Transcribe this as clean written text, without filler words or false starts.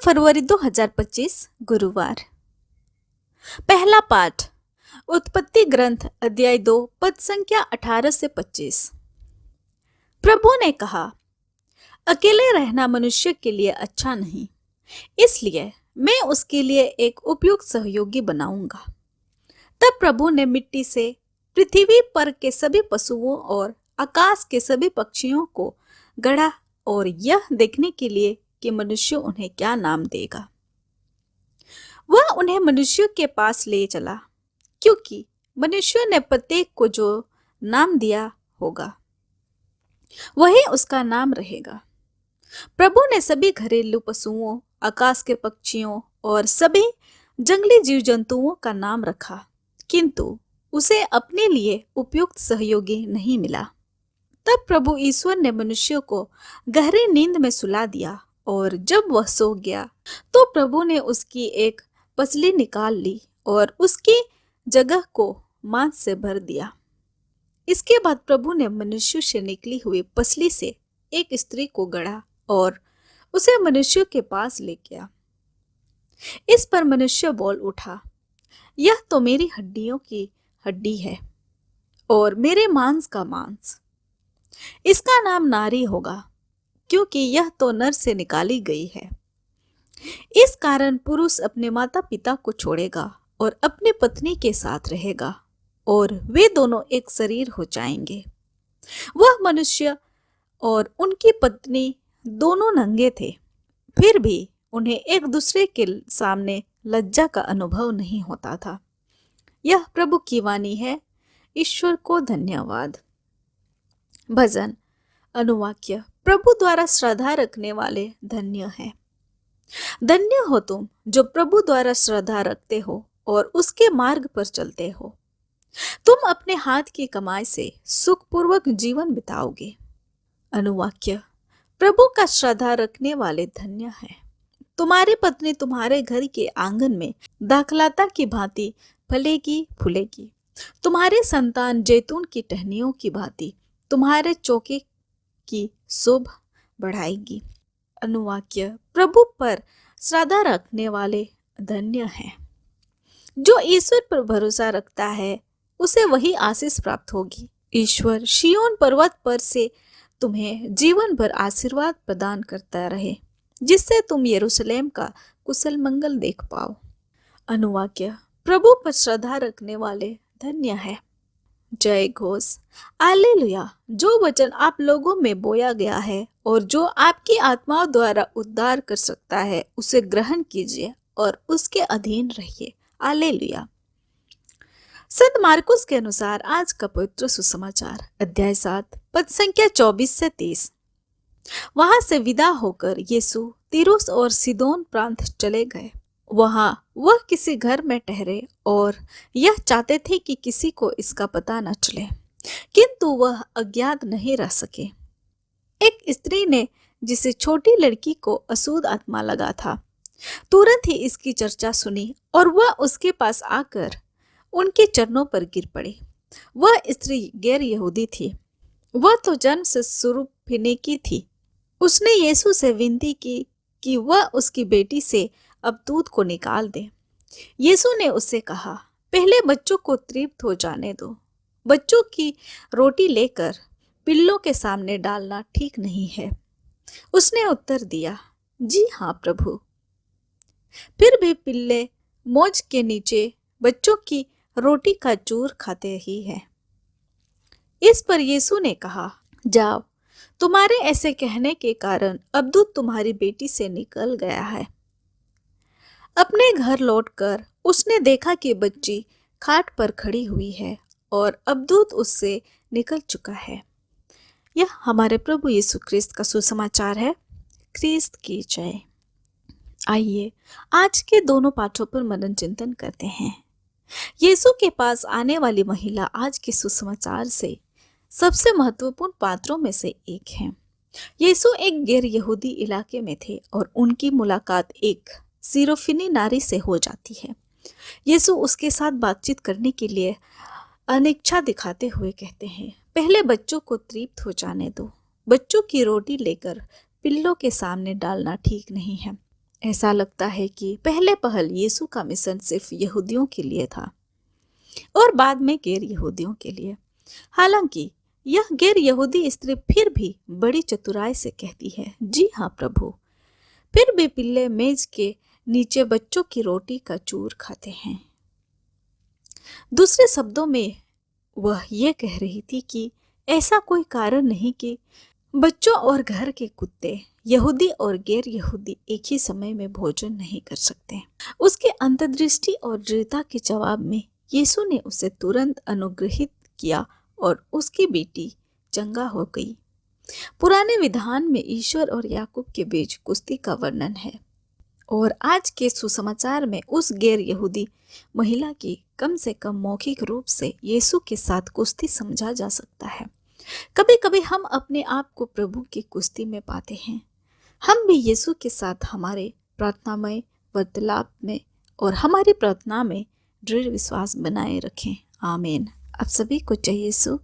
फरवरी 2025 गुरुवार। पहला पाठ उत्पत्ति ग्रंथ अध्याय 2 पद संख्या 18 से 25। प्रभु ने कहा, अकेले रहना मनुष्य के लिए अच्छा नहीं, इसलिए मैं उसके लिए एक उपयुक्त सहयोगी बनाऊंगा। तब प्रभु ने मिट्टी से पृथ्वी पर के सभी पशुओं और आकाश के सभी पक्षियों को गढ़ा और यह देखने के लिए कि मनुष्य उन्हें क्या नाम देगा। वह उन्हें मनुष्य के पास ले चला, क्योंकि मनुष्य ने प्रत्येक को जो नाम दिया होगा वही उसका नाम रहेगा। प्रभु ने सभी घरेलू पशुओं, आकाश के पक्षियों और सभी जंगली जीव जंतुओं का नाम रखा, किंतु उसे अपने लिए उपयुक्त सहयोगी नहीं मिला। तब प्रभु ईश्वर ने मनुष्य को गहरी नींद में सुला दिया और जब वह सो गया तो प्रभु ने उसकी एक पसली निकाल ली और उसकी जगह को मांस से भर दिया। इसके बाद प्रभु ने मनुष्य से निकली हुई पसली से एक स्त्री को गढ़ा और उसे मनुष्य के पास ले गया। इस पर मनुष्य बोल उठा, यह तो मेरी हड्डियों की हड्डी है और मेरे मांस का मांस। इसका नाम नारी होगा, क्योंकि यह तो नर से निकाली गई है। इस कारण पुरुष अपने माता पिता को छोड़ेगा और अपनी पत्नी के साथ रहेगा और वे दोनों एक शरीर हो जाएंगे। वह मनुष्य और उनकी पत्नी दोनों नंगे थे, फिर भी उन्हें एक दूसरे के सामने लज्जा का अनुभव नहीं होता था। यह प्रभु की वाणी है। ईश्वर को धन्यवाद। भजन अनुवाक्य। प्रभु द्वारा श्रद्धा रखने वाले धन्य हैं। धन्य हो तुम जो प्रभु द्वारा श्रद्धा रखते हो और उसके मार्ग पर चलते हो। तुम अपने हाथ की कमाई से सुखपूर्वक जीवन बिताओगे। अनुवाक्य। प्रभु का श्रद्धा रखने वाले धन्य हैं। तुम्हारी पत्नी तुम्हारे घर के आंगन में दाखलता की भांति फलेगी फूलेगी। तुम्हारे संतान जैतून की टहनियों की भांति तुम्हारे चौके की शोभा बढ़ाएगी। अनुवाक्य। प्रभु पर श्रद्धा रखने वाले धन्य हैं। जो ईश्वर पर भरोसा रखता है उसे वही आशीष प्राप्त होगी। ईश्वर सिय्योन पर्वत पर से तुम्हें जीवन भर आशीर्वाद प्रदान करता रहे, जिससे तुम यरूशलेम का कुशल मंगल देख पाओ। अनुवाक्य। प्रभु पर श्रद्धा रखने वाले धन्य है। जय घोष। हालेलुया। जो वचन आप लोगों में बोया गया है और जो आपकी आत्माओं द्वारा उद्धार कर सकता है, उसे ग्रहण कीजिए और उसके अधीन रहिए। हालेलुया। संत मार्कुस के अनुसार आज का पवित्र सुसमाचार अध्याय 7 पद संख्या 24 से 30। वहां से विदा होकर यीशु तीरुस और सीदोन प्रांत चले गए। वहां वह किसी घर में ठहरे और यह चाहते थे कि किसी को इसका पता न चले, किंतु वह अज्ञात नहीं रह सके। एक स्त्री ने, जिसे छोटी लड़की को अशुद्ध आत्मा लगा था, तुरंत ही इसकी चर्चा सुनी और वह उसके पास आकर उनके चरणों पर गिर पड़ी। वह स्त्री गैर यहूदी थी। वह तो जन्म से शुरू फिनीकी थी। उसने यीशु से विनती की कि वह उसकी बेटी से अब दूध को निकाल दे। यीशु ने उससे कहा, पहले बच्चों को तृप्त हो जाने दो। बच्चों की रोटी लेकर पिल्लों के सामने डालना ठीक नहीं है। उसने उत्तर दिया, जी हाँ प्रभु। फिर भी पिल्ले मौज के नीचे बच्चों की रोटी का चूर खाते ही हैं। इस पर यीशु ने कहा, जाओ, तुम्हारे ऐसे कहने के कारण अब दूध तुम्हारी बेटी से निकल गया है। अपने घर लौटकर उसने देखा कि बच्ची खाट पर खड़ी हुई है और अब दूध उससे निकल चुका है। यह हमारे प्रभु यीशु क्रिस्त का सुसमाचार है। क्रिस्त की जय। आइए आज के दोनों पाठों पर मनन चिंतन करते हैं। यीशु के पास आने वाली महिला आज के सुसमाचार से सबसे महत्वपूर्ण पात्रों में से एक है। यीशु एक गैर यहूदी इलाके में थे और उनकी मुलाकात एक सीरोफिनी नारी से हो जाती है। यीशु उसके साथ बातचीत करने के लिए अनिच्छा दिखाते हुए कहते हैं, पहले बच्चों को तृप्त हो जाने दो। बच्चों की रोटी लेकर पिल्लों के सामने डालना ठीक नहीं है। ऐसा लगता है कि पहले पहल यीशु का मिशन सिर्फ यहूदियों के लिए था और बाद में गैर यहूदियों के लिए। हालांकि यह गैर यहूदी स्त्री फिर भी बड़ी चतुराई से कहती है, जी हाँ प्रभु। फिर भी पिल्ले मेज के नीचे बच्चों की रोटी का चूर खाते हैं। दूसरे शब्दों में वह ये कह रही थी कि ऐसा कोई कारण नहीं कि बच्चों और घर के कुत्ते, यहूदी और गैर यहूदी, एक ही समय में भोजन नहीं कर सकते। उसके अंतर्दृष्टि और दृढ़ता के जवाब में यीशु ने उसे तुरंत अनुग्रहित किया और उसकी बेटी चंगा हो गई। पुराने विधान में ईश्वर और याकूब के बीच कुश्ती का वर्णन है और आज के सुसमाचार में उस गैर यहूदी महिला की कम से कम मौखिक रूप से यीशु के साथ कुश्ती समझा जा सकता है। कभी कभी हम अपने आप को प्रभु की कुश्ती में पाते हैं। हम भी यीशु के साथ हमारे प्रार्थनामय वार्तालाप में और हमारी प्रार्थना में दृढ़ विश्वास बनाए रखें। आमीन। आप सभी को जय यीशु।